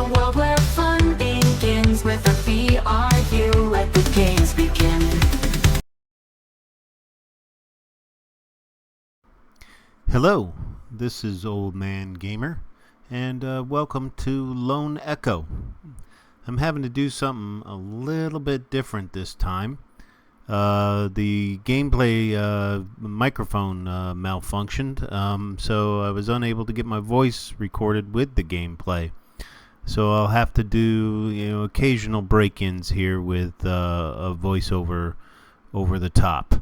A world where fun begins with a VR view. Let the games begin. Hello, this is Old Man Gamer, and welcome to Lone Echo. I'm having to do something a little bit different this time. The gameplay microphone malfunctioned, so I was unable to get my voice recorded with the gameplay. So I'll have to do occasional break-ins here with a voiceover over the top.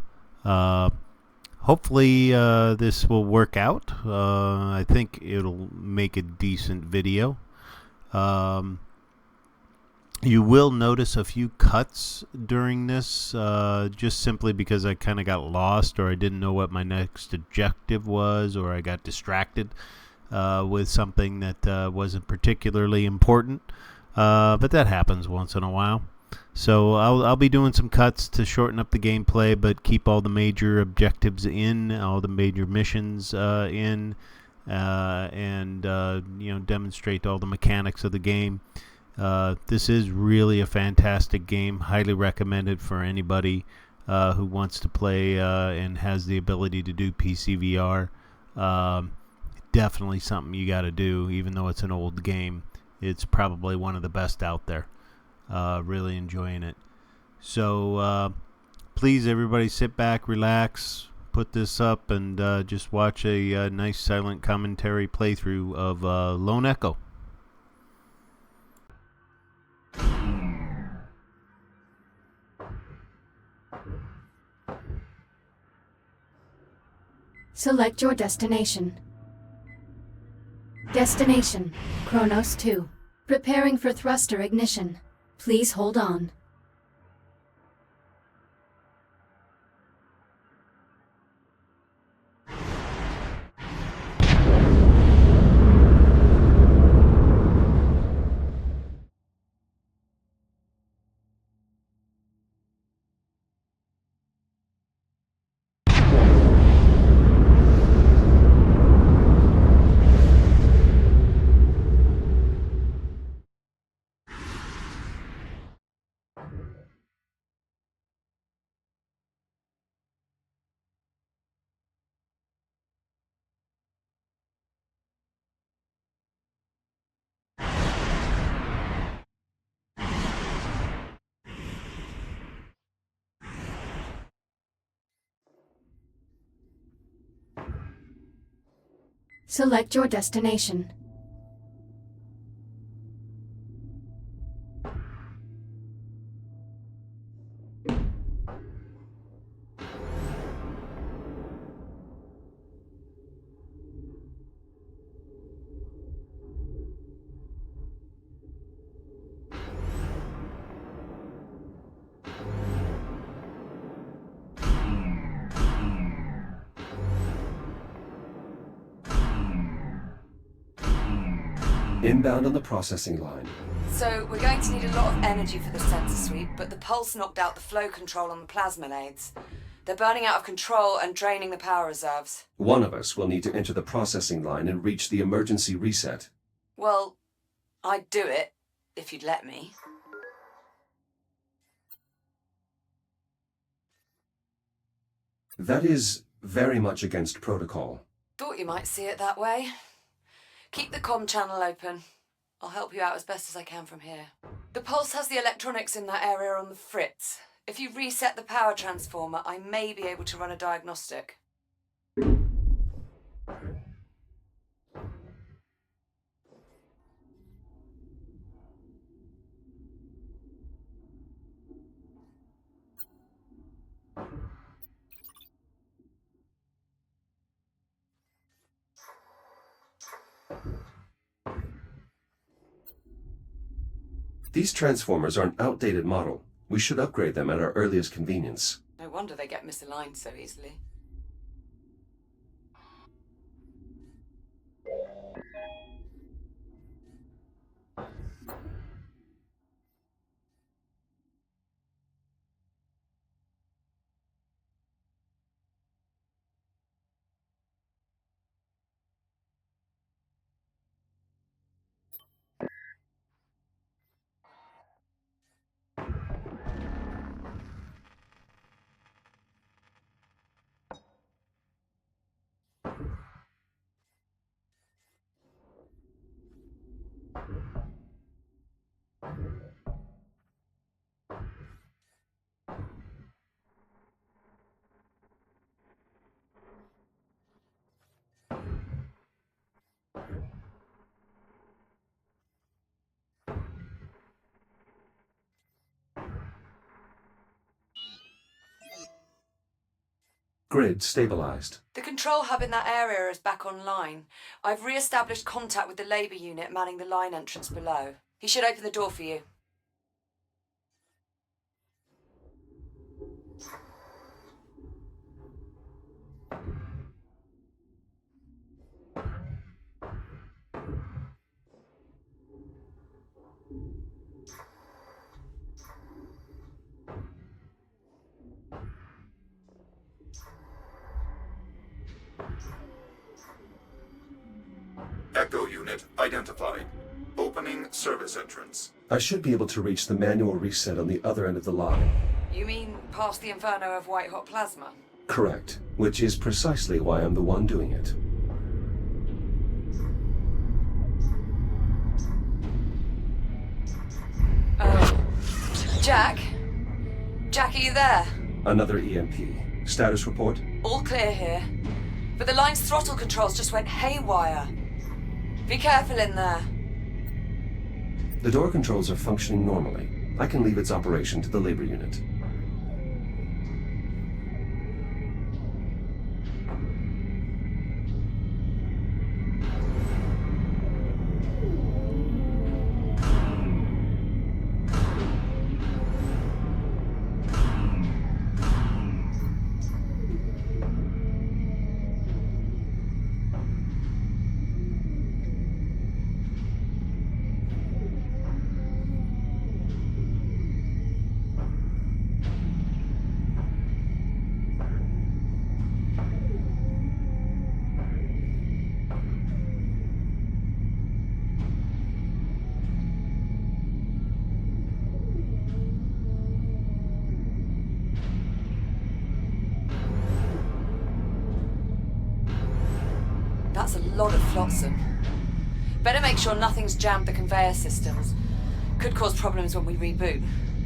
Hopefully this will work out. I think it'll make a decent video. You will notice a few cuts during this, just simply because I kind of got lost, or I didn't know what my next objective was, or I got distracted with something that wasn't particularly important. But that happens once in a while. So I'll be doing some cuts to shorten up the gameplay, but keep all the major objectives in, all the major missions in, and demonstrate all the mechanics of the game. This is really a fantastic game. Highly recommended for anybody who wants to play and has the ability to do PC VR. Definitely something you got to do, even though it's an old game. It's probably one of the best out there. Really enjoying it. So please, everybody, sit back, relax, put this up, and just watch a nice silent commentary playthrough of Lone Echo. Select your destination. Destination, Kronos 2. Preparing for thruster ignition. Please hold on. Select your destination. Inbound on the processing line. So, we're going to need a lot of energy for the sensor sweep, but the pulse knocked out the flow control on the plasma lathes. They're burning out of control and draining the power reserves. One of us will need to enter the processing line and reach the emergency reset. Well, I'd do it, if you'd let me. That is very much against protocol. Thought you might see it that way. Keep the comm channel open. I'll help you out as best as I can from here. The pulse has the electronics in that area on the fritz. If you reset the power transformer, I may be able to run a diagnostic. These transformers are an outdated model. We should upgrade them at our earliest convenience. No wonder they get misaligned so easily. Grid stabilized. The control hub in that area is back online. I've re-established contact with the Labour unit manning the line entrance below. He should open the door for you. Echo unit identified. Opening service entrance. I should be able to reach the manual reset on the other end of the line. You mean past the inferno of white-hot plasma? Correct, which is precisely why I'm the one doing it. Jack? Jack, are you there? Another EMP. Status report? All clear here. But the line's throttle controls just went haywire. Be careful in there. The door controls are functioning normally. I can leave its operation to the Labour unit. That's a lot of flotsam. Better make sure nothing's jammed the conveyor systems. Could cause problems when we reboot.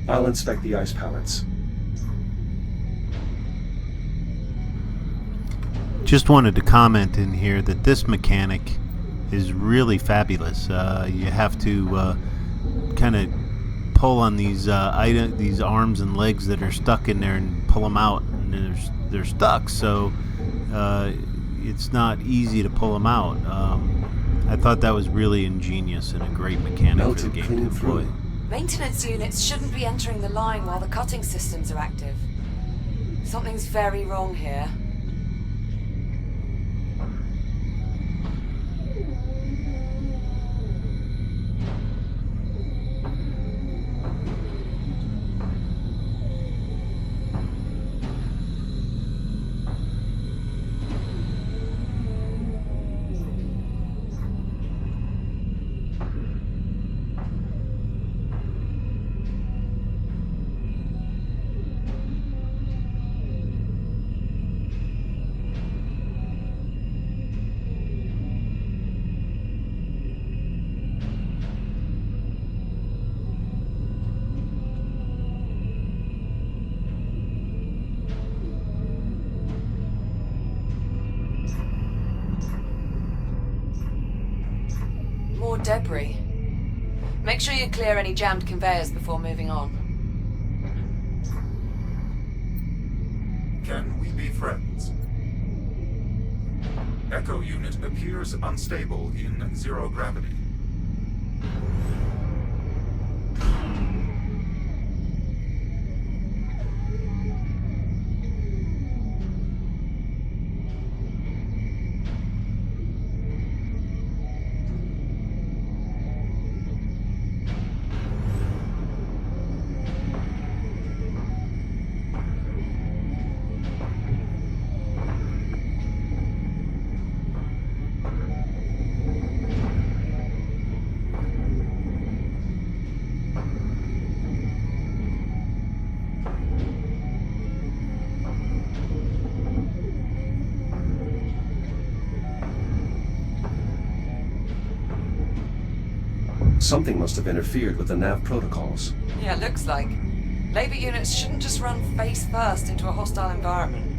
I'll inspect the ice pallets. Just wanted to comment in here that this mechanic is really fabulous. You have to kind of pull on these these arms and legs that are stuck in there and pull them out, and they're stuck. So it's not easy to pull them out. I thought that was really ingenious and a great mechanic for the game to employ. Maintenance units shouldn't be entering the line while the cutting systems are active. Something's very wrong here. More debris. Make sure you clear any jammed conveyors before moving on. Can we be friends? Echo unit appears unstable in zero gravity. Something must have interfered with the nav protocols. Yeah, looks like. Labor units shouldn't just run face first into a hostile environment.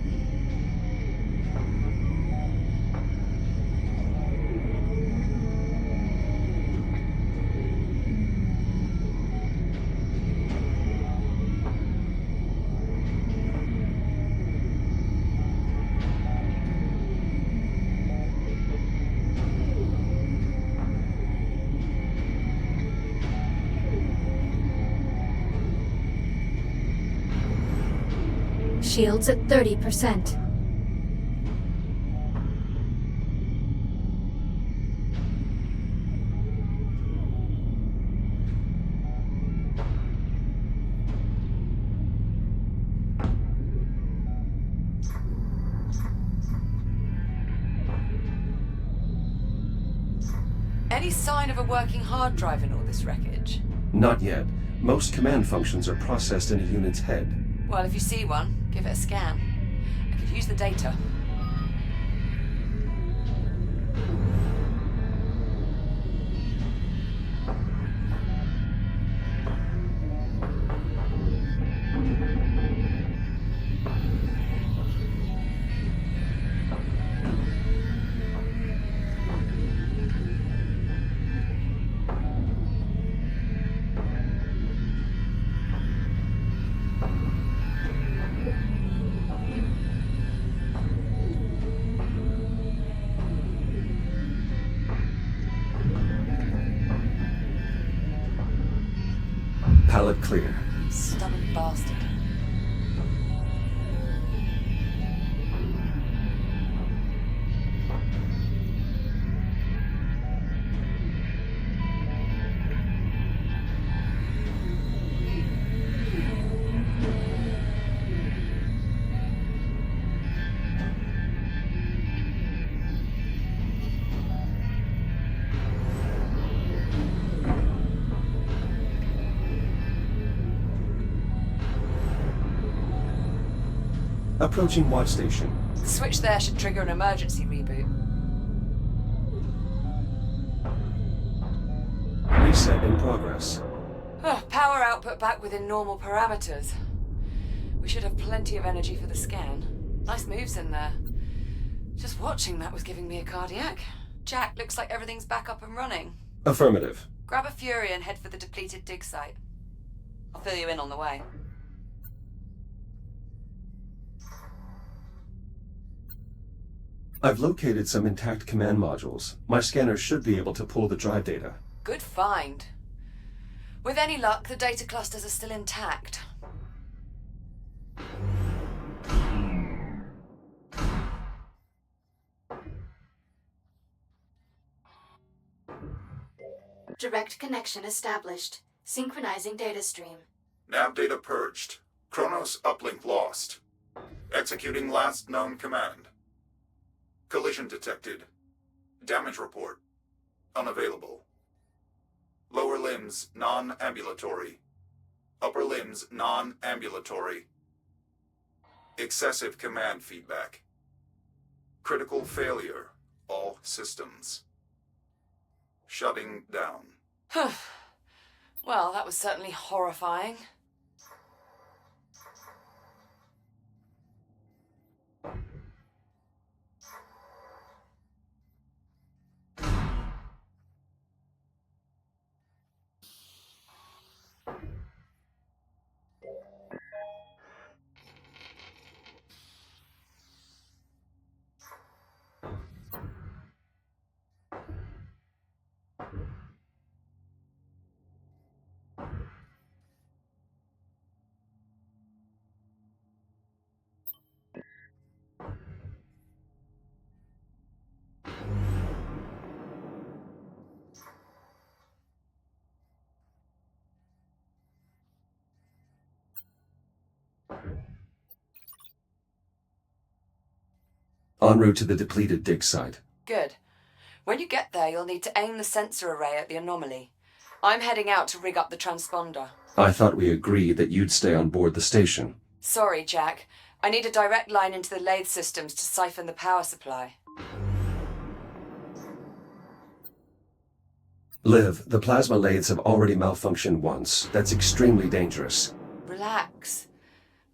Shields at 30%. Any sign of a working hard drive in all this wreckage? Not yet. Most command functions are processed in a unit's head. Well, if you see one, give it a scan. I could use the data. Pallet clear. Stubborn bastard. Approaching watch station. The switch there should trigger an emergency reboot. Reset in progress. Oh, power output back within normal parameters. We should have plenty of energy for the scan. Nice moves in there. Just watching that was giving me a cardiac. Jack, looks like everything's back up and running. Affirmative. Grab a Fury and head for the depleted dig site. I'll fill you in on the way. I've located some intact command modules. My scanner should be able to pull the drive data. Good find. With any luck, the data clusters are still intact. Direct connection established. Synchronizing data stream. Nav data purged. Kronos uplink lost. Executing last known command. Collision detected. Damage report. Unavailable. Lower limbs non-ambulatory. Upper limbs non-ambulatory. Excessive command feedback. Critical failure. All systems. Shutting down. Well, that was certainly horrifying. En route to the depleted dig site. Good. When you get there, you'll need to aim the sensor array at the anomaly. I'm heading out to rig up the transponder. I thought we agreed that you'd stay on board the station. Sorry, Jack. I need a direct line into the lathe systems to siphon the power supply. Liv, the plasma lathes have already malfunctioned once. That's extremely dangerous. Relax.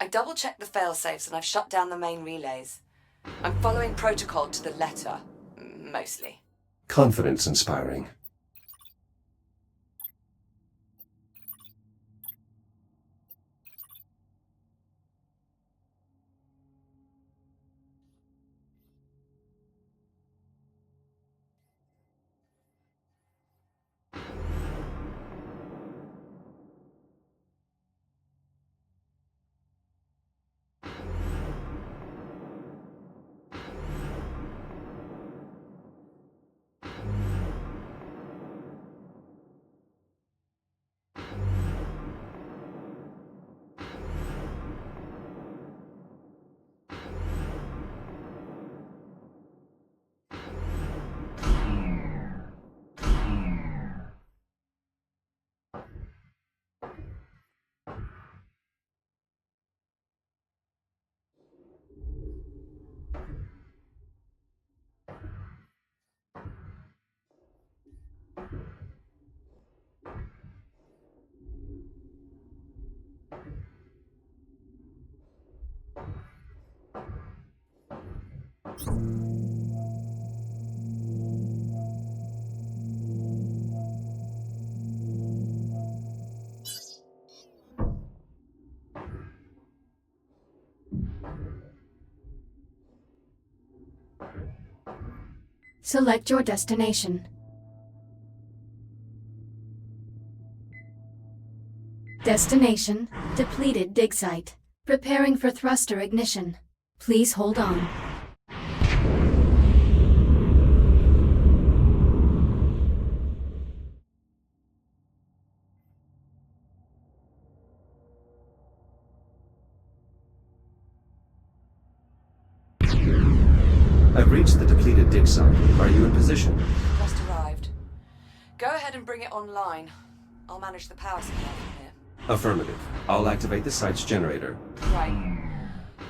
I double-checked the failsafes and I've shut down the main relays. I'm following protocol to the letter. Mostly. Confidence inspiring. Select your destination. Destination, depleted dig site. Preparing for thruster ignition. Please hold on. I've reached the depleted dig site. Are you in position? Just arrived. Go ahead and bring it online. I'll manage the power supply from here. Affirmative. I'll activate the site's generator. Right.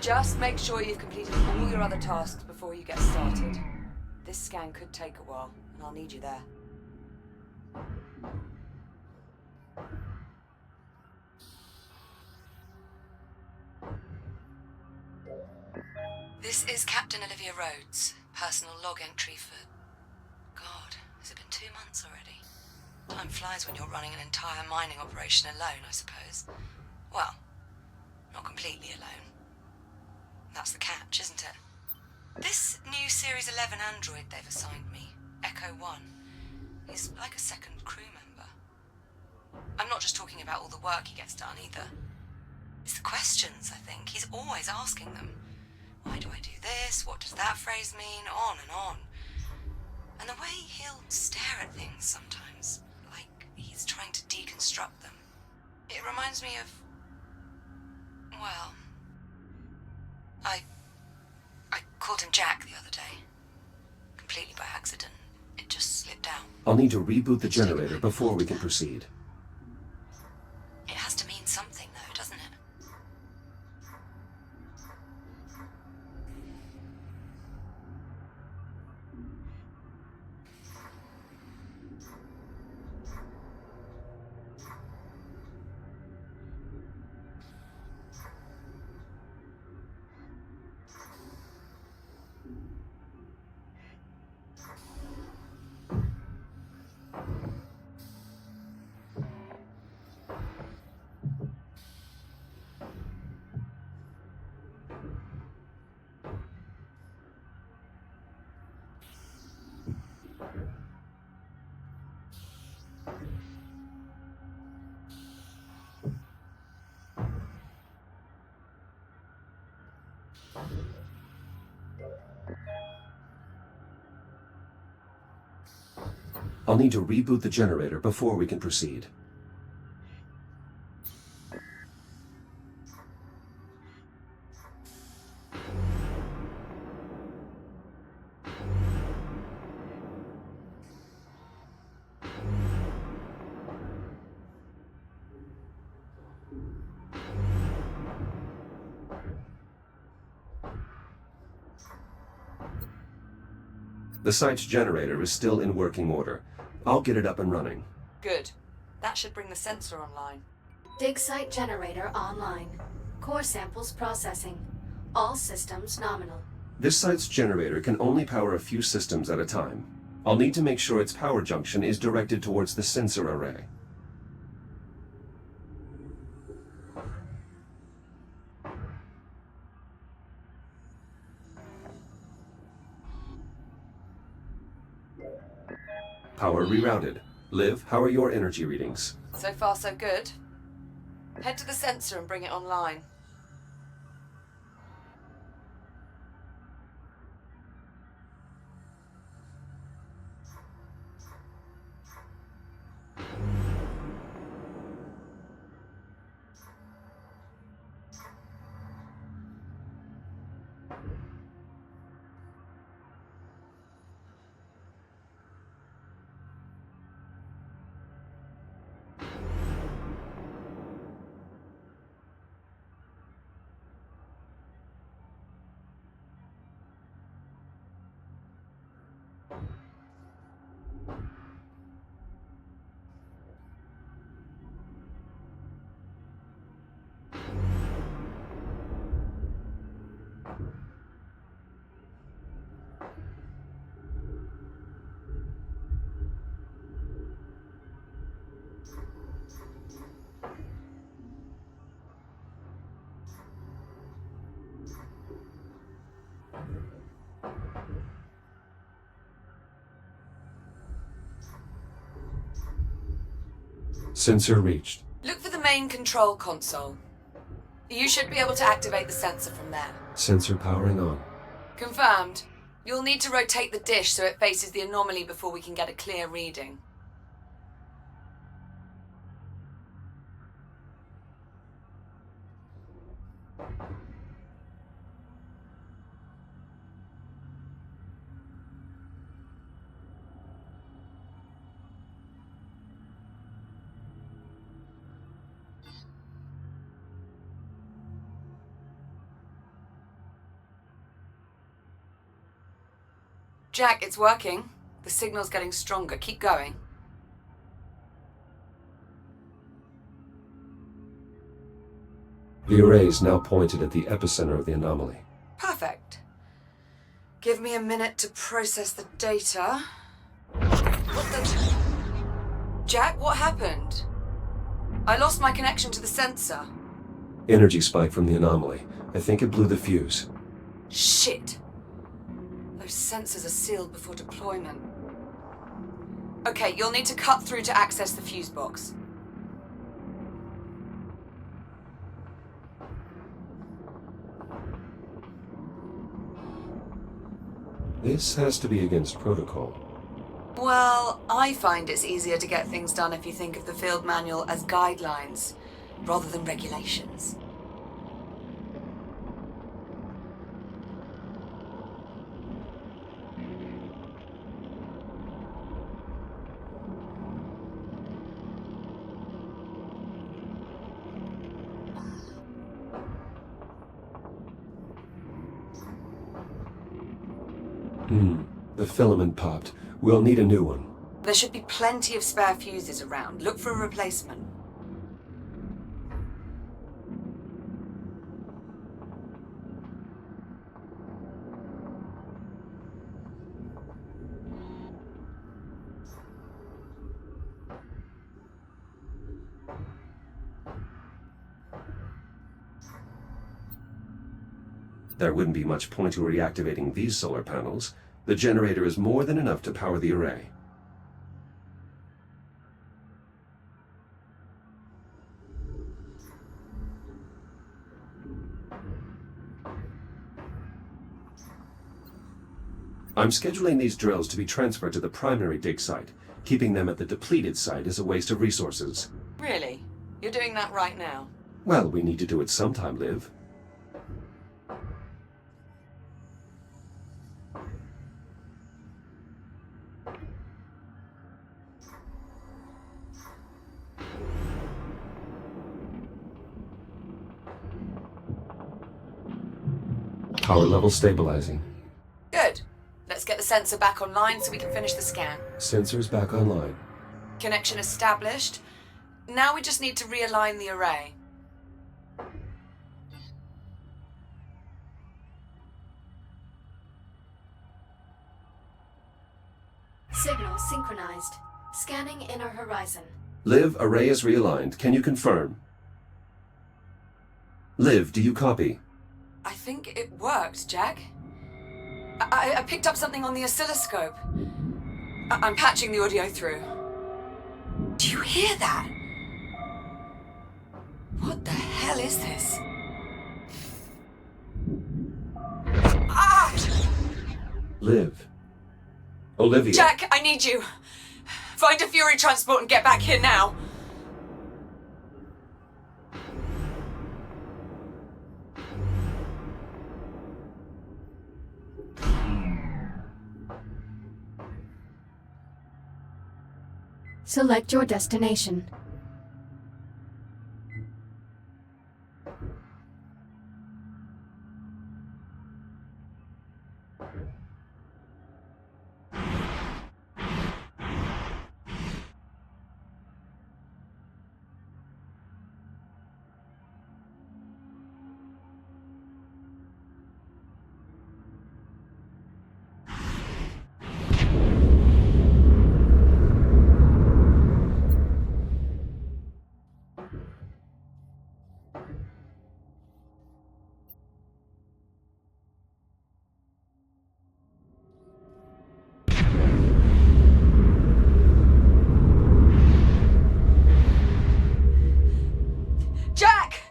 Just make sure you've completed all your other tasks before you get started. This scan could take a while, and I'll need you there. This is Captain Olivia Rhodes, personal log entry for... God, has it been 2 months already? Time flies when you're running an entire mining operation alone, I suppose. Well, not completely alone. That's the catch, isn't it? This new Series 11 android they've assigned me, Echo 1, is like a second crew member. I'm not just talking about all the work he gets done, either. It's the questions, I think. He's always asking them. Why do I do this? What does that phrase mean? On and on. And the way he'll stare at things sometimes, like he's trying to deconstruct them. It reminds me of... well... I called him Jack the other day. Completely by accident. It just slipped out. I'll need to reboot the generator before we can proceed. It has to mean something, though, doesn't it? I'll need to reboot the generator before we can proceed. The site's generator is still in working order. I'll get it up and running. Good. That should bring the sensor online. Dig site generator online. Core samples processing. All systems nominal. This site's generator can only power a few systems at a time. I'll need to make sure its power junction is directed towards the sensor array. Power rerouted. Liv, how are your energy readings? So far, so good. Head to the sensor and bring it online. Sensor reached. Look for the main control console. You should be able to activate the sensor from there. Sensor powering on. Confirmed. You'll need to rotate the dish so it faces the anomaly before we can get a clear reading. Jack, it's working. The signal's getting stronger. Keep going. The array is now pointed at the epicenter of the anomaly. Perfect. Give me a minute to process the data. What the... Jack, what happened? I lost my connection to the sensor. Energy spike from the anomaly. I think it blew the fuse. Shit. Those sensors are sealed before deployment. Okay, you'll need to cut through to access the fuse box. This has to be against protocol. Well, I find it's easier to get things done if you think of the field manual as guidelines, rather than regulations. The filament popped. We'll need a new one. There should be plenty of spare fuses around. Look for a replacement. There wouldn't be much point to reactivating these solar panels. The generator is more than enough to power the array. I'm scheduling these drills to be transferred to the primary dig site. Keeping them at the depleted site is a waste of resources. Really? You're doing that right now? Well, we need to do it sometime, Liv. Power level stabilizing. Good. Let's get the sensor back online so we can finish the scan. Sensors back online. Connection established. Now we just need to realign the array. Signal synchronized. Scanning inner horizon. Liv, array is realigned. Can you confirm? Liv, do you copy? I think it worked, Jack. I picked up something on the oscilloscope. I'm patching the audio through. Do you hear that? What the hell is this? Ah! Liv. Olivia. Jack, I need you. Find a Fury transport and get back here now. Select your destination. Jack!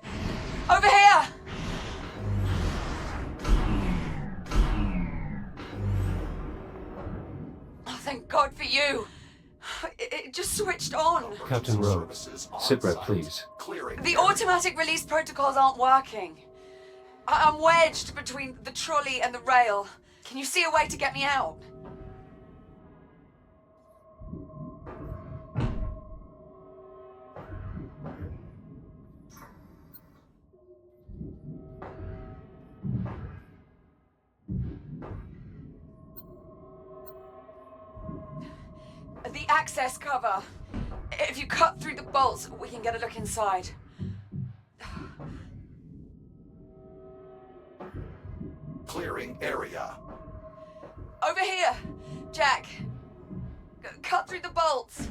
Over here! Oh, thank God for you. It just switched on. Captain Rhodes. Sitrep, please. Clearing. The automatic release protocols aren't working. I'm wedged between the trolley and the rail. Can you see a way to get me out? The access cover. If you cut through the bolts, we can get a look inside. Clearing area. Over here, Jack. Cut through the bolts.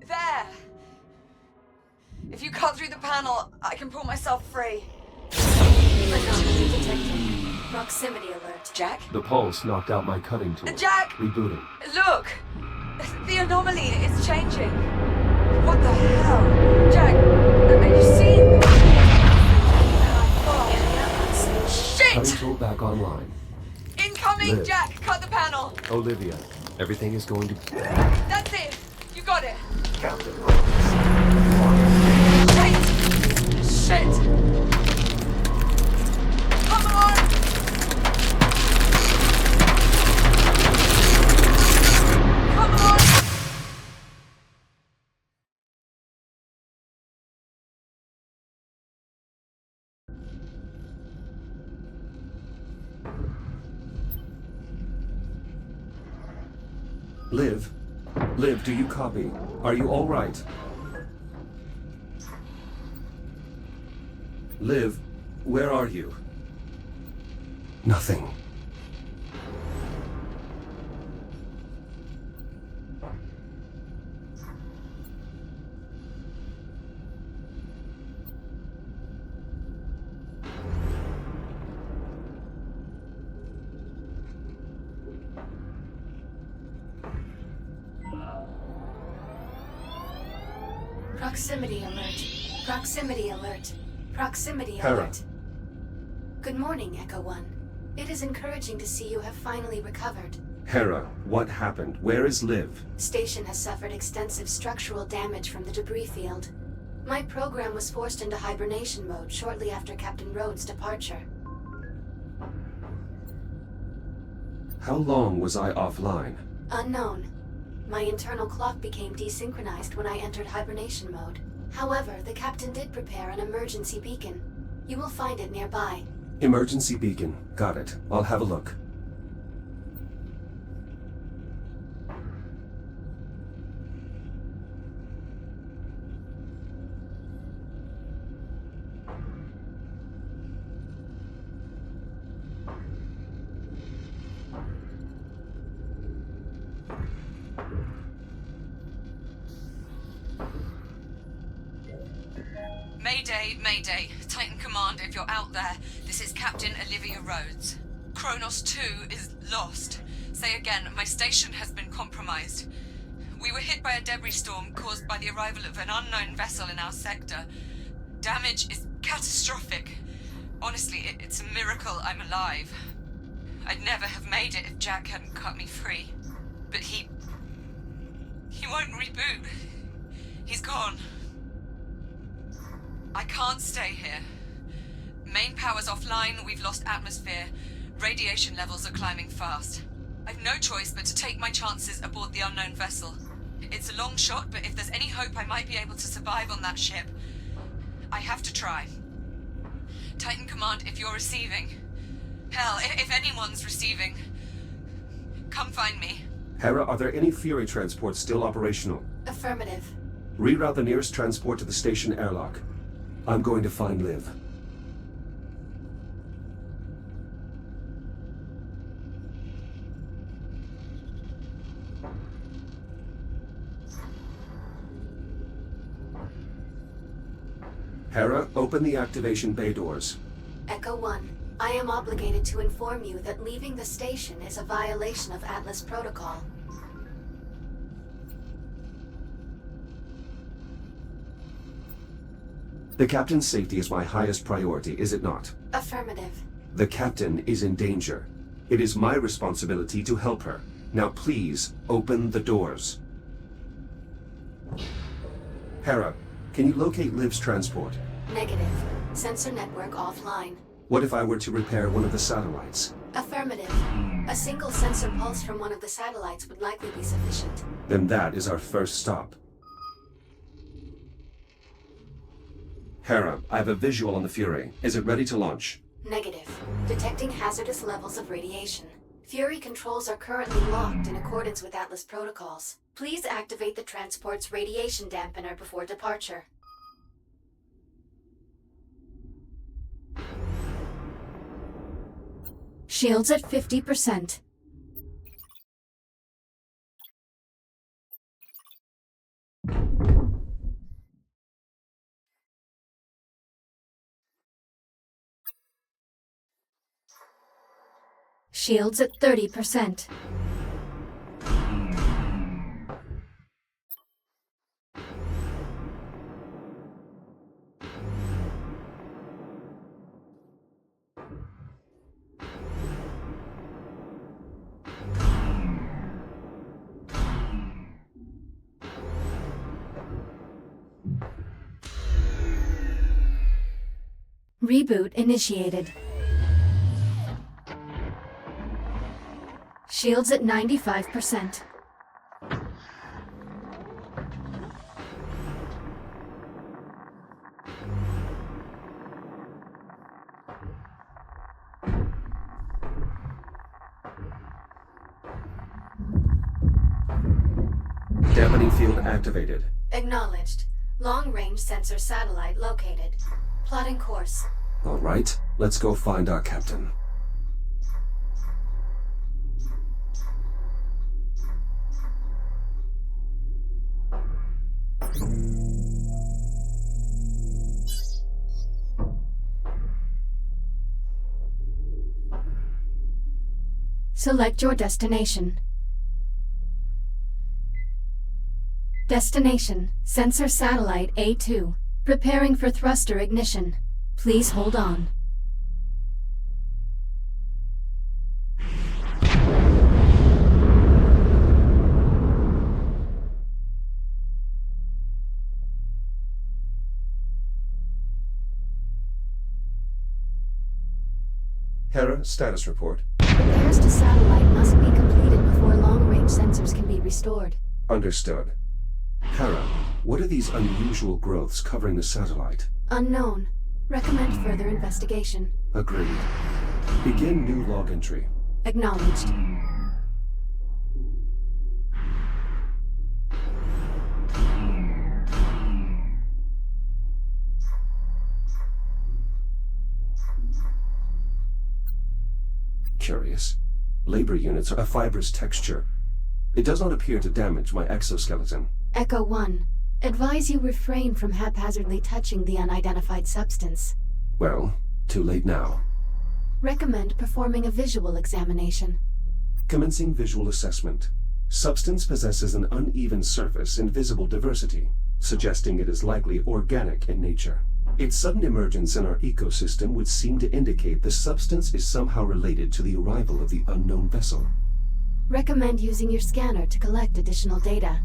There. If you cut through the panel, I can pull myself free. Anomaly detected. Proximity alert. Jack? The pulse knocked out my cutting tool. Jack! Rebooting. Look! The anomaly is changing. What the hell? Jack, have you seen? Oh, Cutting shit! tool back online. Incoming, Liv. Jack! Cut the panel! Olivia, everything is going to... That's it! You got it! Captain. Shit! Shit! Come on! Come on! Liv? Liv, do you copy? Are you all right? Liv, where are you? Nothing. Proximity alert. Proximity alert. Proximity Hera. alert. Good morning, Echo One. It is encouraging to see you have finally recovered. Hera, what happened? Where is Liv? Station has suffered extensive structural damage from the debris field. My program was forced into hibernation mode shortly after Captain Rhodes' departure. How long was I offline? Unknown. My internal clock became desynchronized when I entered hibernation mode. However, the captain did prepare an emergency beacon. You will find it nearby. Emergency beacon. Got it. I'll have a look. Mayday, Mayday. Titan Command, if you're out there, this is Captain Olivia Rhodes. Kronos 2 is lost. Say again, my station has been compromised. We were hit by a debris storm caused by the arrival of an unknown vessel in our sector. Damage is catastrophic. Honestly, it's a miracle I'm alive. I'd never have made it if Jack hadn't cut me free. But he won't reboot. He's gone. I can't stay here. Main power's offline, we've lost atmosphere. Radiation levels are climbing fast. I've no choice but to take my chances aboard the unknown vessel. It's a long shot, but if there's any hope I might be able to survive on that ship, I have to try. Titan Command, if you're receiving... Hell, if anyone's receiving... Come find me. Hera, are there any Fury transports still operational? Affirmative. Reroute the nearest transport to the station airlock. I'm going to find Liv. Hera, open the activation bay doors. Echo 1. I am obligated to inform you that leaving the station is a violation of Atlas Protocol. The captain's safety is my highest priority, is it not? Affirmative. The captain is in danger. It is my responsibility to help her. Now please, open the doors. Hera, can you locate Liv's transport? Negative. Sensor network offline. What if I were to repair one of the satellites? Affirmative. A single sensor pulse from one of the satellites would likely be sufficient. Then that is our first stop. Hera, I have a visual on the Fury. Is it ready to launch? Negative. Detecting hazardous levels of radiation. Fury controls are currently locked in accordance with Atlas protocols. Please activate the transport's radiation dampener before departure. Shields at 50%. Shields at 30%. Reboot initiated. Shields at 95%. Dampening field activated. Acknowledged. Long-range sensor satellite located. Plotting course. All right, let's go find our captain. Select your destination. Destination, Sensor Satellite A2. Preparing for thruster ignition. Please hold on. Hera, status report. Repairs to satellite must be completed before long-range sensors can be restored. Understood. Hera, what are these unusual growths covering the satellite? Unknown. Recommend further investigation. Agreed. Begin new log entry. Acknowledged. Curious. Labor units are a fibrous texture. It does not appear to damage my exoskeleton. Echo 1. Advise you refrain from haphazardly touching the unidentified substance. Well, too late now. Recommend performing a visual examination. Commencing visual assessment. Substance possesses an uneven surface and visible diversity, suggesting it is likely organic in nature. Its sudden emergence in our ecosystem would seem to indicate the substance is somehow related to the arrival of the unknown vessel. Recommend using your scanner to collect additional data.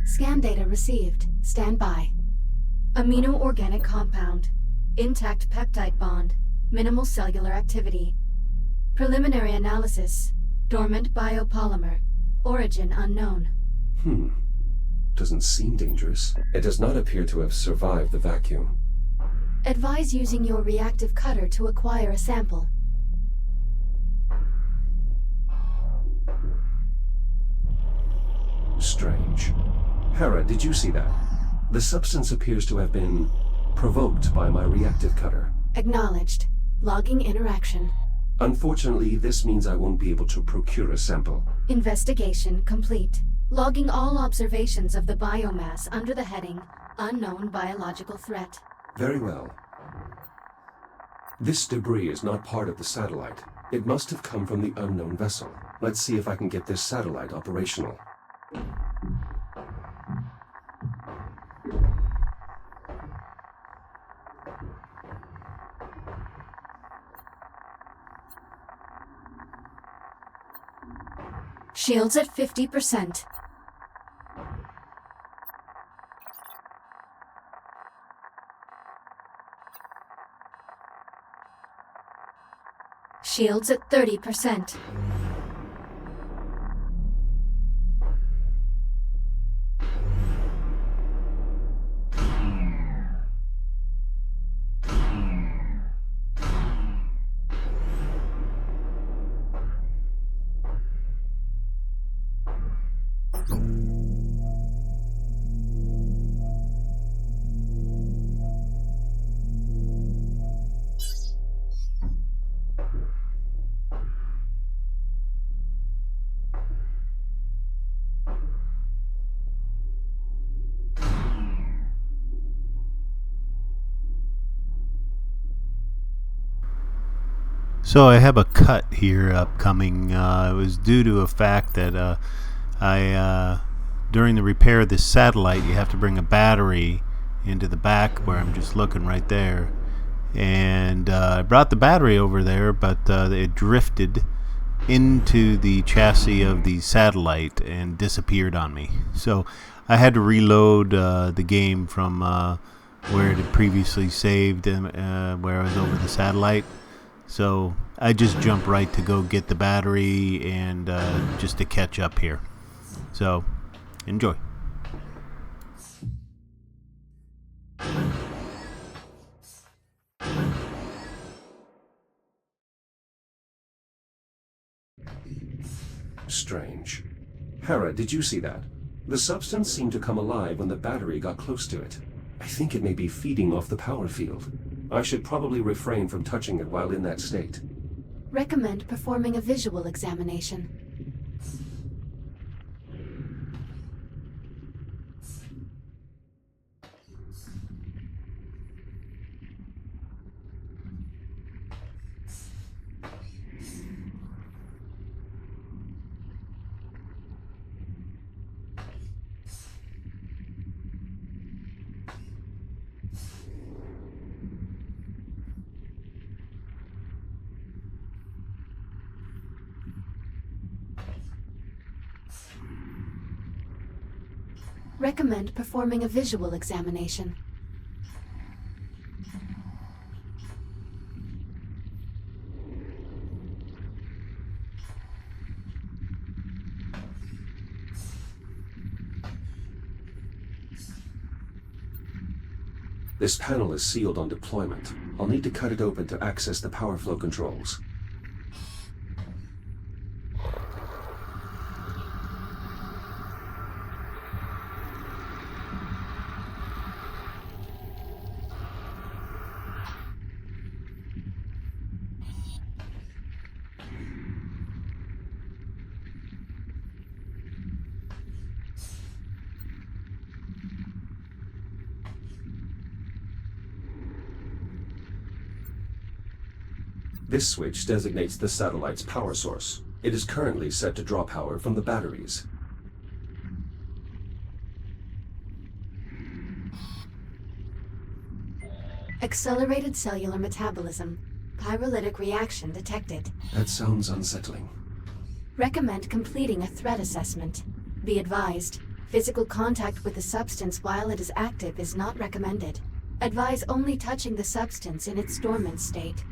Scan data received. Stand by. Amino-organic compound. Intact peptide bond. Minimal cellular activity. Preliminary analysis. Dormant biopolymer. Origin unknown. Doesn't seem dangerous. It does not appear to have survived the vacuum. Advise using your reactive cutter to acquire a sample. Strange. Hera, did you see that? The substance appears to have been provoked by my reactive cutter. Acknowledged. Logging interaction. Unfortunately, this means I won't be able to procure a sample. Investigation complete. Logging all observations of the biomass under the heading Unknown Biological Threat. Very well. This debris is not part of the satellite. It must have come from the unknown vessel. Let's see if I can get this satellite operational. Shields at 50%. Shields at 30%. So I have a cut here upcoming. It was due to a fact that during the repair of this satellite, you have to bring a battery into the back where I'm just looking right there. And I brought the battery over there, but it drifted into the chassis of the satellite and disappeared on me. So I had to reload the game from where it had previously saved, where I was over the satellite. So I just jumped right to go get the battery and just to catch up here. So enjoy. Strange. Hera, did you see that? The substance seemed to come alive when the battery got close to it. I think it may be feeding off the power field. I should probably refrain from touching it while in that state. Recommend performing a visual examination. Recommend performing a visual examination. This panel is sealed on deployment. I'll need to cut it open to access the power flow controls. This switch designates the satellite's power source. It is currently set to draw power from the batteries. Accelerated cellular metabolism. Pyrolytic reaction detected. That sounds unsettling. Recommend completing a threat assessment. Be advised, physical contact with the substance while it is active is not recommended. Advise only touching the substance in its dormant state.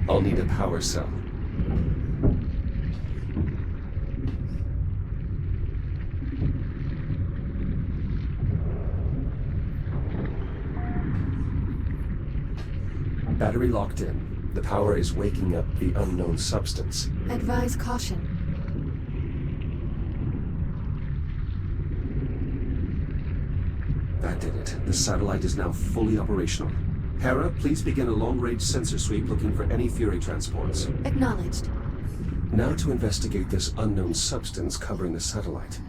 I'll need a power cell. Battery locked in. The power is waking up the unknown substance. Advise caution. That did it. The satellite is now fully operational. Hera, please begin a long-range sensor sweep looking for any Fury transports. Acknowledged. Now to investigate this unknown substance covering the satellite.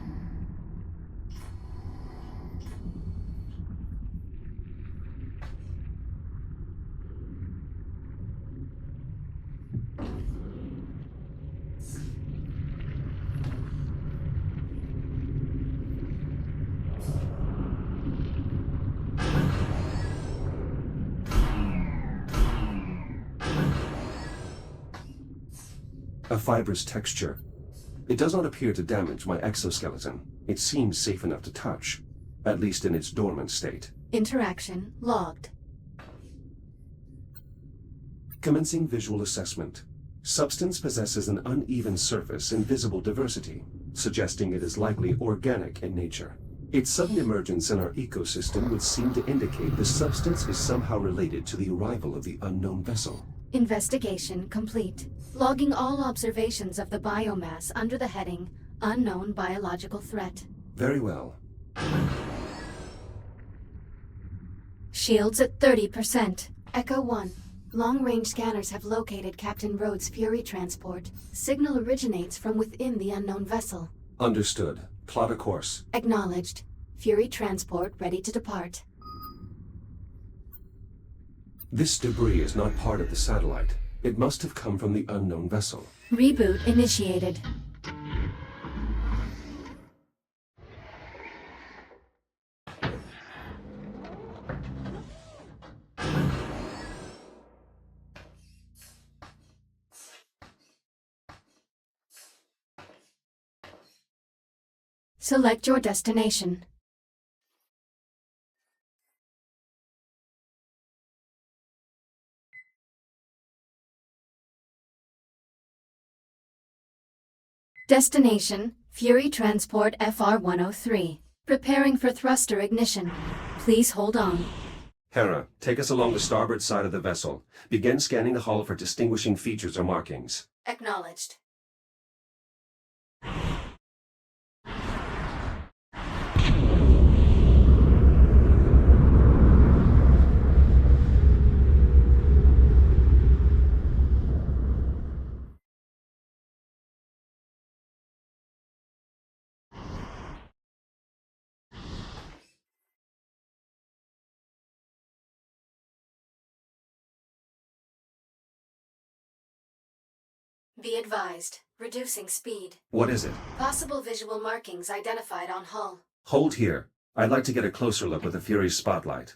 A fibrous texture. It does not appear to damage my exoskeleton. It seems safe enough to touch, at least in its dormant state. Interaction logged. Commencing visual assessment. Substance possesses an uneven surface and visible diversity, suggesting it is likely organic in nature. Its sudden emergence in our ecosystem would seem to indicate the substance is somehow related to the arrival of the unknown vessel. Investigation complete. Logging all observations of the biomass under the heading Unknown Biological Threat. Very well. Shields at 30%. Echo 1. Long-range scanners have located Captain Rhodes' Fury transport. Signal originates from within the unknown vessel. Understood. Plot a course. Acknowledged. Fury transport ready to depart. This debris is not part of the satellite. It must have come from the unknown vessel. Reboot initiated. Select your destination. Destination, Fury Transport FR-103. Preparing for thruster ignition. Please hold on. Hera, take us along the starboard side of the vessel. Begin scanning the hull for distinguishing features or markings. Acknowledged. Be advised. Reducing speed. What is it? Possible visual markings identified on hull. Hold here. I'd like to get a closer look with the Fury's spotlight.